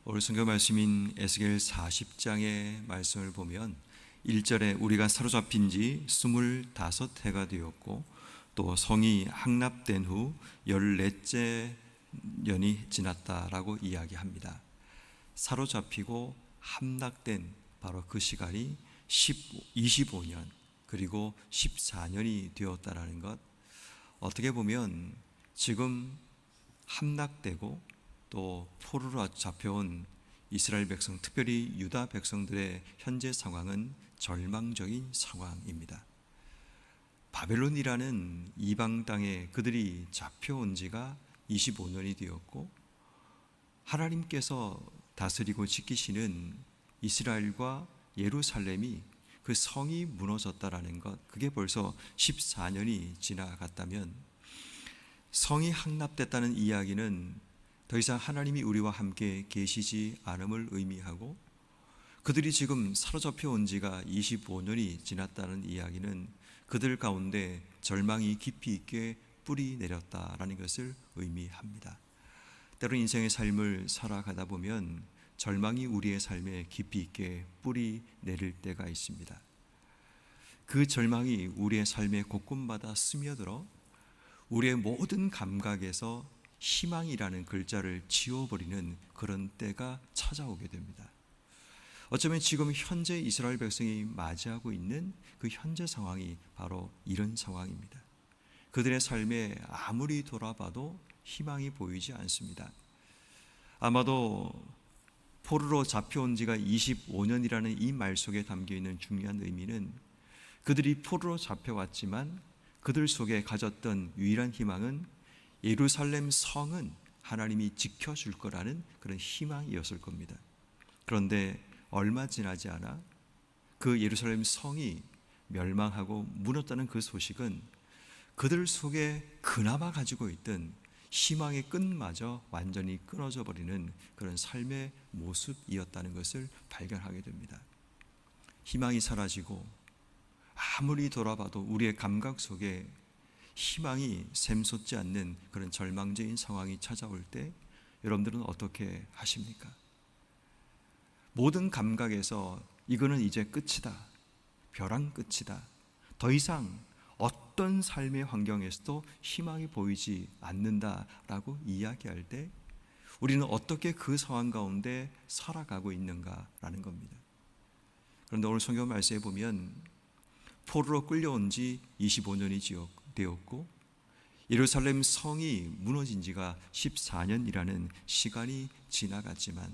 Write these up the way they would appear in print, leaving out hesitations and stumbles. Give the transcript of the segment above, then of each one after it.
오늘 성경 말씀인 에스겔 40장의 말씀을 보면 1절에 우리가 사로잡힌 지 25해가 되었고 또 성이 함락된 후 14째 년이 지났다라고 이야기합니다. 사로잡히고 함락된 바로 그 시간이 25년 그리고 14년이 되었다라는 것, 어떻게 보면 지금 함락되고 또 포로로 잡혀온 이스라엘 백성, 특별히 유다 백성들의 현재 상황은 절망적인 상황입니다. 바벨론이라는 이방 땅에 그들이 잡혀온 지가 25년이 되었고, 하나님께서 다스리고 지키시는 이스라엘과 예루살렘이, 그 성이 무너졌다라는 것, 그게 벌써 14년이 지나갔다면 성이 함락됐다는 이야기는 더 이상 하나님이 우리와 함께 계시지 않음을 의미하고, 그들이 지금 사로잡혀 온 지가 25년이 지났다는 이야기는 그들 가운데 절망이 깊이 있게 뿌리 내렸다라는 것을 의미합니다. 때로 인생의 삶을 살아가다 보면 절망이 우리의 삶에 깊이 있게 뿌리 내릴 때가 있습니다. 그 절망이 우리의 삶의 곳곳마다 스며들어 우리의 모든 감각에서 희망이라는 글자를 지워버리는 그런 때가 찾아오게 됩니다. 어쩌면 지금 현재 이스라엘 백성이 맞이하고 있는 그 현재 상황이 바로 이런 상황입니다. 그들의 삶에 아무리 돌아봐도 희망이 보이지 않습니다. 아마도 포로로 잡혀온 지가 25년이라는 이 말 속에 담겨있는 중요한 의미는, 그들이 포로로 잡혀왔지만 그들 속에 가졌던 유일한 희망은 예루살렘 성은 하나님이 지켜줄 거라는 그런 희망이었을 겁니다. 그런데 얼마 지나지 않아 그 예루살렘 성이 멸망하고 무너졌다는 그 소식은 그들 속에 그나마 가지고 있던 희망의 끈마저 완전히 끊어져 버리는 그런 삶의 모습이었다는 것을 발견하게 됩니다. 희망이 사라지고 아무리 돌아봐도 우리의 감각 속에 희망이 샘솟지 않는 그런 절망적인 상황이 찾아올 때 여러분들은 어떻게 하십니까? 모든 감각에서 이거는 이제 끝이다, 벼랑 끝이다, 더 이상 어떤 삶의 환경에서도 희망이 보이지 않는다라고 이야기할 때 우리는 어떻게 그 상황 가운데 살아가고 있는가라는 겁니다. 그런데 오늘 성경 말씀에 보면 포로로 끌려온 지 25년이 되었고 예루살렘 성이 무너진 지가 14년이라는 시간이 지나갔지만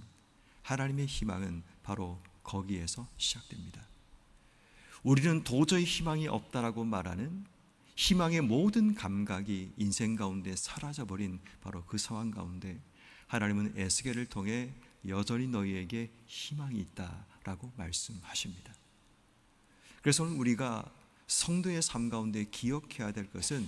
하나님의 희망은 바로 거기에서 시작됩니다. 우리는 도저히 희망이 없다라고 말하는 희망의 모든 감각이 인생 가운데 사라져버린 바로 그 상황 가운데 하나님은 에스겔을 통해 여전히 너희에게 희망이 있다라고 말씀하십니다. 그래서 오늘 우리가 성도의 삶 가운데 기억해야 될 것은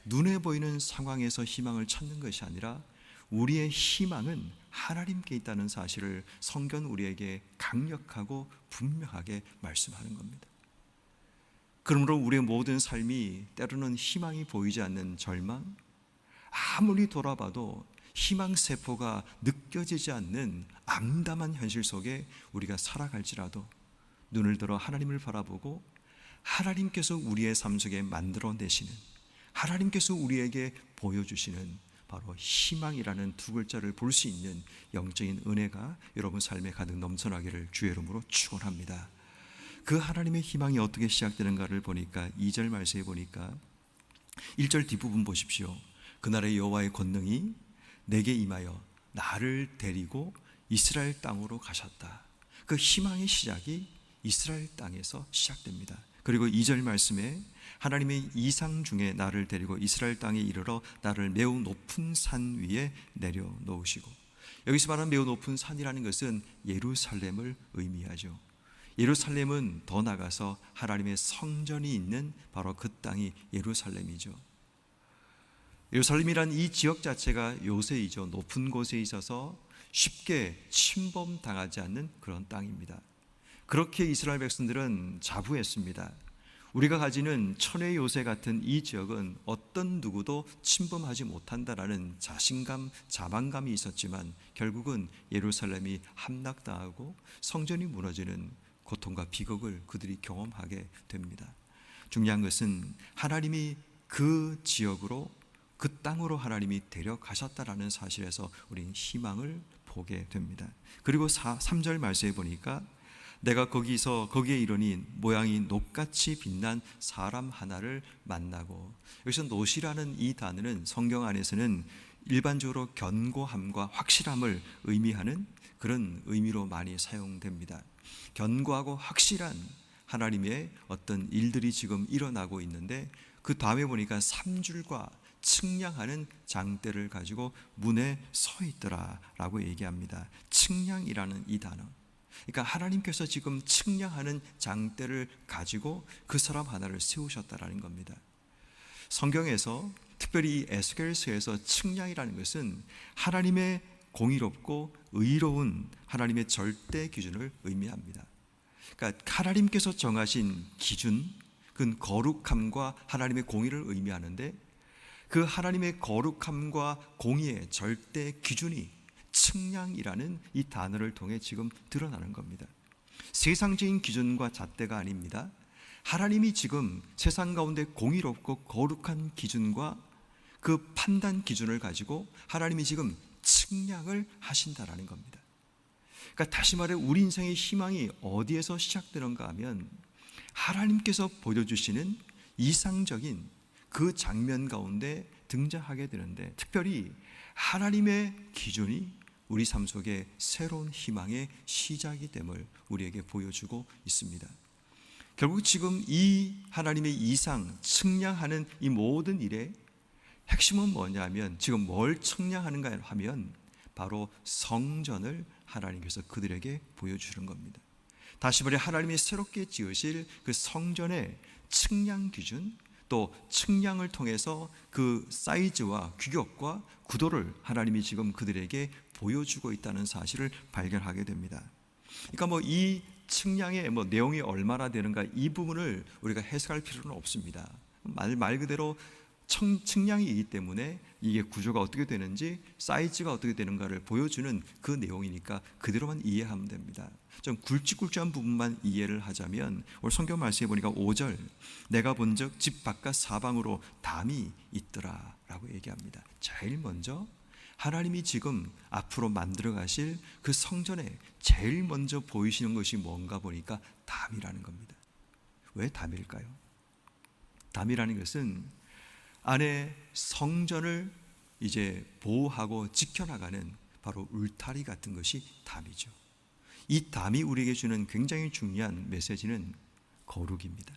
눈에 보이는 상황에서 희망을 찾는 것이 아니라 우리의 희망은 하나님께 있다는 사실을 성경은 우리에게 강력하고 분명하게 말씀하는 겁니다. 그러므로 우리의 모든 삶이 때로는 희망이 보이지 않는 절망, 아무리 돌아봐도 희망세포가 느껴지지 않는 암담한 현실 속에 우리가 살아갈지라도 눈을 들어 하나님을 바라보고 하나님께서 우리의 삶 속에 만들어내시는, 하나님께서 우리에게 보여주시는 바로 희망이라는 두 글자를 볼 수 있는 영적인 은혜가 여러분 삶에 가득 넘쳐나기를 주의 이름으로 축원합니다. 그 하나님의 희망이 어떻게 시작되는가를 보니까 2절 말씀에 보니까 1절 뒷부분 보십시오. 그날의 여호와의 권능이 내게 임하여 나를 데리고 이스라엘 땅으로 가셨다. 그 희망의 시작이 이스라엘 땅에서 시작됩니다. 그리고 2절 말씀에 하나님의 이상 중에 나를 데리고 이스라엘 땅에 이르러 나를 매우 높은 산 위에 내려놓으시고, 여기서 말하는 매우 높은 산이라는 것은 예루살렘을 의미하죠. 예루살렘은 더 나가서 하나님의 성전이 있는 바로 그 땅이 예루살렘이죠. 예루살렘이란 이 지역 자체가 요새이죠. 높은 곳에 있어서 쉽게 침범당하지 않는 그런 땅입니다. 그렇게 이스라엘 백성들은 자부했습니다. 우리가 가지는 천의 요새 같은 이 지역은 어떤 누구도 침범하지 못한다라는 자신감, 자만감이 있었지만 결국은 예루살렘이 함락당하고 성전이 무너지는 고통과 비극을 그들이 경험하게 됩니다. 중요한 것은 하나님이 그 지역으로, 그 땅으로 하나님이 데려가셨다라는 사실에서 우리는 희망을 보게 됩니다. 그리고 3절 말씀에 보니까 내가 거기에 이르니 모양이 녹같이 빛난 사람 하나를 만나고, 여기서 노시라는 이 단어는 성경 안에서는 일반적으로 견고함과 확실함을 의미하는 그런 의미로 많이 사용됩니다. 견고하고 확실한 하나님의 어떤 일들이 지금 일어나고 있는데, 그 다음에 보니까 3줄과 측량하는 장대를 가지고 문에 서 있더라라고 얘기합니다. 측량이라는 이 단어, 그러니까 하나님께서 지금 측량하는 장대를 가지고 그 사람 하나를 세우셨다라는 겁니다. 성경에서 특별히 이 에스겔서에서 측량이라는 것은 하나님의 공의롭고 의로운 하나님의 절대 기준을 의미합니다. 그러니까 하나님께서 정하신 기준, 그건 거룩함과 하나님의 공의를 의미하는데, 그 하나님의 거룩함과 공의의 절대 기준이 측량이라는 이 단어를 통해 지금 드러나는 겁니다. 세상적인 기준과 잣대가 아닙니다. 하나님이 지금 세상 가운데 공의롭고 거룩한 기준과 그 판단 기준을 가지고 하나님이 지금 측량을 하신다라는 겁니다. 그러니까 다시 말해 우리 인생의 희망이 어디에서 시작되는가 하면 하나님께서 보여주시는 이상적인 그 장면 가운데 등장하게 되는데, 특별히 하나님의 기준이 우리 삶 속에 새로운 희망의 시작이 됨을 우리에게 보여주고 있습니다. 결국 지금 이 하나님의 이상, 측량하는 이 모든 일의 핵심은 뭐냐면, 지금 뭘 측량하는가 하면 바로 성전을 하나님께서 그들에게 보여주는 겁니다. 다시 말해 하나님이 새롭게 지으실 그 성전의 측량 기준, 또 측량을 통해서 그 사이즈와 규격과 구도를 하나님이 지금 그들에게 보여주고 있다는 사실을 발견하게 됩니다. 그러니까 이 측량의 내용이 얼마나 되는가, 이 부분을 우리가 해석할 필요는 없습니다. 말 그대로 측량이기 때문에 이게 구조가 어떻게 되는지, 사이즈가 어떻게 되는가를 보여주는 그 내용이니까 그대로만 이해하면 됩니다. 좀 굵직굵직한 부분만 이해를 하자면, 오늘 성경 말씀해 보니까 5절, 내가 본즉 집 바깥 사방으로 담이 있더라 라고 얘기합니다. 제일 먼저 하나님이 지금 앞으로 만들어 가실 그 성전에 제일 먼저 보이시는 것이 뭔가 보니까 담이라는 겁니다. 왜 담일까요? 담이라는 것은 안에 성전을 이제 보호하고 지켜나가는 바로 울타리 같은 것이 담이죠. 이 담이 우리에게 주는 굉장히 중요한 메시지는 거룩입니다.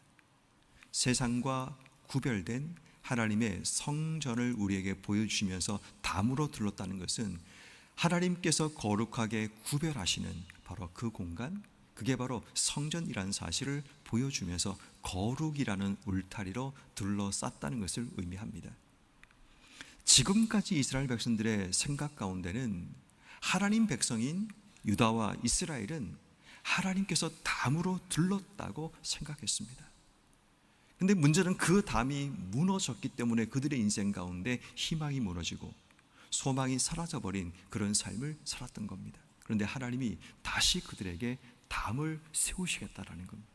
세상과 구별된 하나님의 성전을 우리에게 보여주시면서 담으로 둘렀다는 것은 하나님께서 거룩하게 구별하시는 바로 그 공간, 그게 바로 성전이라는 사실을 보여주면서 거룩이라는 울타리로 둘러쌌다는 것을 의미합니다. 지금까지 이스라엘 백성들의 생각 가운데는 하나님 백성인 유다와 이스라엘은 하나님께서 담으로 둘렀다고 생각했습니다. 근데 문제는 그 담이 무너졌기 때문에 그들의 인생 가운데 희망이 무너지고 소망이 사라져버린 그런 삶을 살았던 겁니다. 그런데 하나님이 다시 그들에게 담을 세우시겠다라는 겁니다.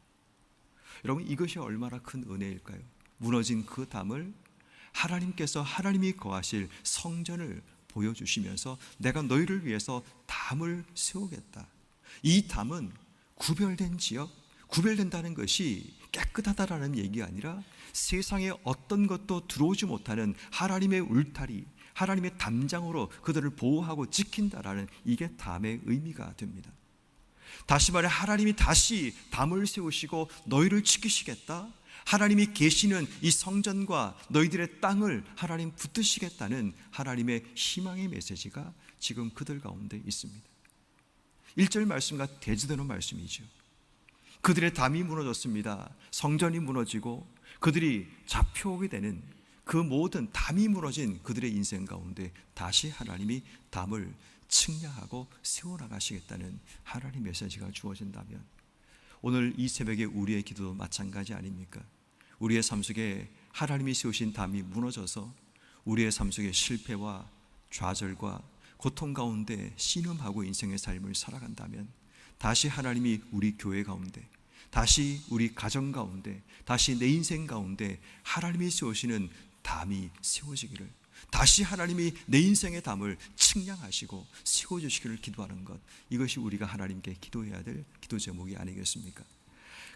여러분, 이것이 얼마나 큰 은혜일까요? 무너진 그 담을 하나님께서 하나님이 거하실 성전을 보여주시면서 내가 너희를 위해서 담을 세우겠다. 이 담은 구별된 지역, 구별된다는 것이 깨끗하다라는 얘기가 아니라 세상에 어떤 것도 들어오지 못하는 하나님의 울타리, 하나님의 담장으로 그들을 보호하고 지킨다라는 이게 담의 의미가 됩니다. 다시 말해 하나님이 다시 담을 세우시고 너희를 지키시겠다, 하나님이 계시는 이 성전과 너희들의 땅을 하나님 붙드시겠다는 하나님의 희망의 메시지가 지금 그들 가운데 있습니다. 1절 말씀과 대조되는 말씀이죠. 그들의 담이 무너졌습니다. 성전이 무너지고 그들이 잡혀오게 되는 그 모든 담이 무너진 그들의 인생 가운데 다시 하나님이 담을 측량하고 세워나가시겠다는 하나님의 메시지가 주어진다면, 오늘 이 새벽에 우리의 기도도 마찬가지 아닙니까? 우리의 삶 속에 하나님이 세우신 담이 무너져서 우리의 삶 속에 실패와 좌절과 고통 가운데 씨름하고 인생의 삶을 살아간다면 다시 하나님이 우리 교회 가운데, 다시 우리 가정 가운데, 다시 내 인생 가운데 하나님이 세우시는 담이 세워지기를, 다시 하나님이 내 인생의 담을 측량하시고 세워주시기를 기도하는 것, 이것이 우리가 하나님께 기도해야 될 기도 제목이 아니겠습니까?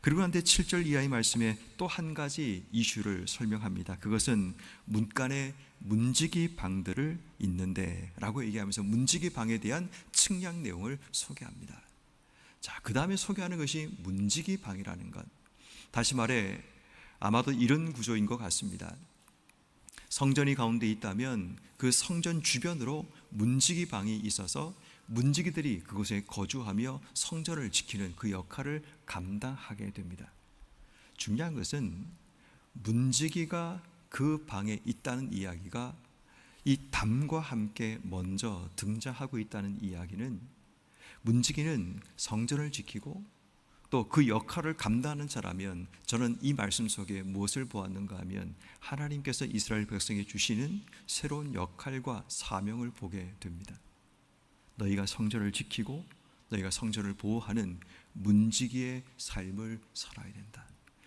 그리고 한데 7절 이하의 말씀에 또 한 가지 이슈를 설명합니다. 그것은 문간에 문지기 방들을 있는데 라고 얘기하면서 문지기 방에 대한 측량 내용을 소개합니다. 자, 그 다음에 소개하는 것이 문지기 방이라는 것. 다시 말해 아마도 이런 구조인 것 같습니다. 성전이 가운데 있다면 그 성전 주변으로 문지기 방이 있어서 문지기들이 그곳에 거주하며 성전을 지키는 그 역할을 감당하게 됩니다. 중요한 것은 문지기가 그 방에 있다는 이야기가 이 담과 함께 먼저 등장하고 있다는 이야기는, 문지기는 성전을 지키고 또 그 역할을 감당하는 자라면 저는 이 말씀 속에 무엇을 보았는가 하면 하나님께서 이스라엘 백성에 주시는 새로운 역할과 사명을 보게 됩니다. 너희가 성전을 지키고 너희가 성전을 보호하는 문지기의 삶을 살아야 된다.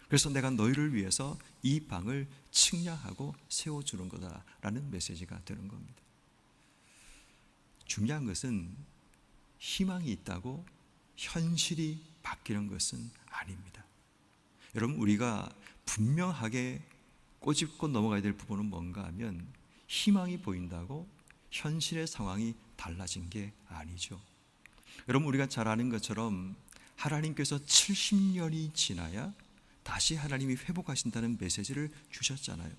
그래서 내가 너희를 위해서 이 방을 측량하고 세워주는 거다라는 메시지가 되는 겁니다. 중요한 것은 희망이 있다고 현실이 바뀌는 것은 아닙니다. 여러분, 우리가 분명하게 꼬집고 넘어가야 될 부분은 뭔가 하면 희망이 보인다고 현실의 상황이 달라진 게 아니죠. 여러분, 우리가 잘 아는 것처럼 하나님께서 70년이 지나야 다시 하나님이 회복하신다는 메시지를 주셨잖아요.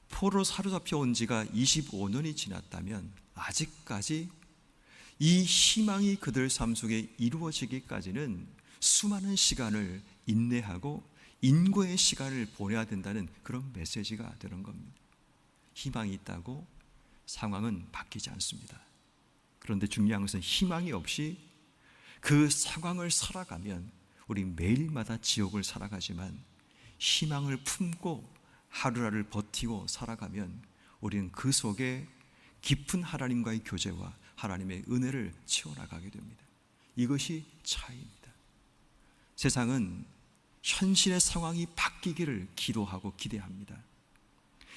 포로로 사로잡혀 온 지가 25년이 지났다면 아직까지 이 희망이 그들 삶 속에 이루어지기까지는 수많은 시간을 인내하고 인고의 시간을 보내야 된다는 그런 메시지가 되는 겁니다. 희망이 있다고 상황은 바뀌지 않습니다. 그런데 중요한 것은 희망이 없이 그 상황을 살아가면 우리 매일마다 지옥을 살아가지만 희망을 품고 하루하루를 버티고 살아가면 우리는 그 속에 깊은 하나님과의 교제와 하나님의 은혜를 채워나가게 됩니다. 이것이 차이입니다. 세상은 현실의 상황이 바뀌기를 기도하고 기대합니다.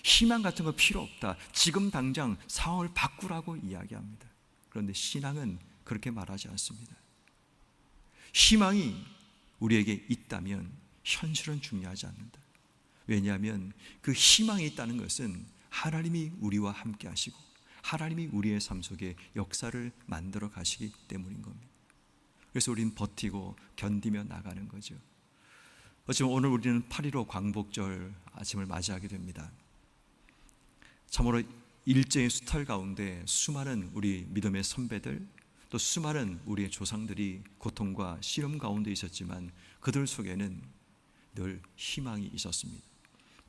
희망 같은 거 필요 없다. 지금 당장 상황을 바꾸라고 이야기합니다. 그런데 신앙은 그렇게 말하지 않습니다. 희망이 우리에게 있다면 현실은 중요하지 않는다. 왜냐하면 그 희망이 있다는 것은 하나님이 우리와 함께 하시고 하나님이 우리의 삶 속에 역사를 만들어 가시기 때문인 겁니다. 그래서 우리는 버티고 견디며 나가는 거죠. 어쩌면 오늘 우리는 8.15 광복절 아침을 맞이하게 됩니다. 참으로 일제의 수탈 가운데 수많은 우리 믿음의 선배들, 또 수많은 우리의 조상들이 고통과 시름 가운데 있었지만 그들 속에는 늘 희망이 있었습니다.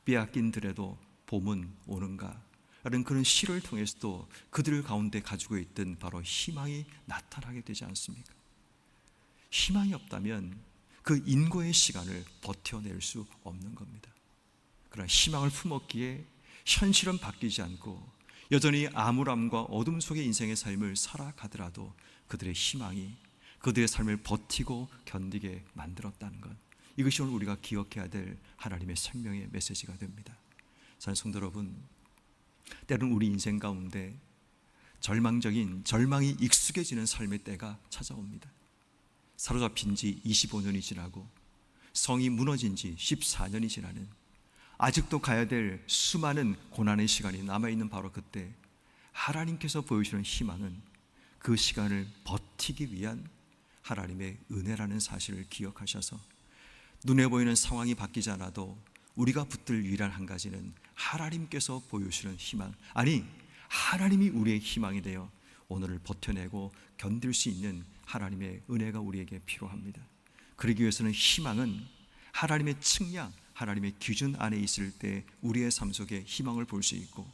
빼앗긴들에도 봄은 오는가 라는 그런 시를 통해서도 그들 가운데 가지고 있던 바로 희망이 나타나게 되지 않습니까? 희망이 없다면 그 인고의 시간을 버텨낼 수 없는 겁니다. 그러나 희망을 품었기에 현실은 바뀌지 않고 여전히 암울함과 어둠 속의 인생의 삶을 살아가더라도 그들의 희망이 그들의 삶을 버티고 견디게 만들었다는 것, 이것이 오늘 우리가 기억해야 될 하나님의 생명의 메시지가 됩니다. 사랑하는 성도 여러분, 때로는 우리 인생 가운데 절망이 익숙해지는 삶의 때가 찾아옵니다. 사로잡힌 지 25년이 지나고 성이 무너진 지 14년이 지나는, 아직도 가야 될 수많은 고난의 시간이 남아있는 바로 그때 하나님께서 보여주시는 희망은 그 시간을 버티기 위한 하나님의 은혜라는 사실을 기억하셔서 눈에 보이는 상황이 바뀌지 않아도 우리가 붙들 유일한 한 가지는 하나님께서 보여주시는 희망, 아니 하나님이 우리의 희망이 되어 오늘을 버텨내고 견딜 수 있는 하나님의 은혜가 우리에게 필요합니다. 그러기 위해서는 희망은 하나님의 측량, 하나님의 기준 안에 있을 때 우리의 삶 속에 희망을 볼 수 있고,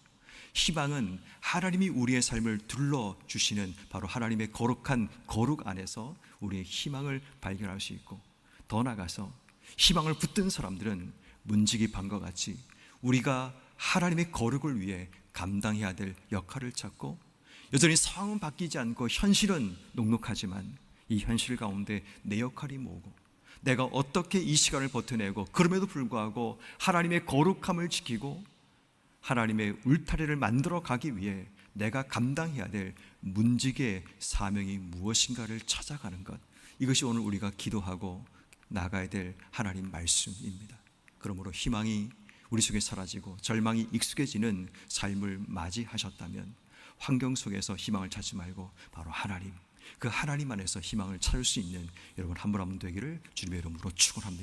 희망은 하나님이 우리의 삶을 둘러주시는 바로 하나님의 거룩한 거룩 안에서 우리의 희망을 발견할 수 있고, 더 나아가서 희망을 붙든 사람들은 문지기반과 같이 우리가 하나님의 거룩을 위해 감당해야 될 역할을 찾고, 여전히 상황은 바뀌지 않고 현실은 녹록하지만 이 현실 가운데 내 역할이 뭐고, 내가 어떻게 이 시간을 버텨내고, 그럼에도 불구하고 하나님의 거룩함을 지키고 하나님의 울타리를 만들어 가기 위해 내가 감당해야 될 문지기의 사명이 무엇인가를 찾아가는 것, 이것이 오늘 우리가 기도하고 나가야 될 하나님 말씀입니다. 그러므로 희망이 우리 속에 사라지고 절망이 익숙해지는 삶을 맞이하셨다면 환경 속에서 희망을 찾지 말고 바로 하나님, 그 하나님 안에서 희망을 찾을 수 있는 여러분 한 분 한 분 되기를 주님의 이름으로 축원합니다.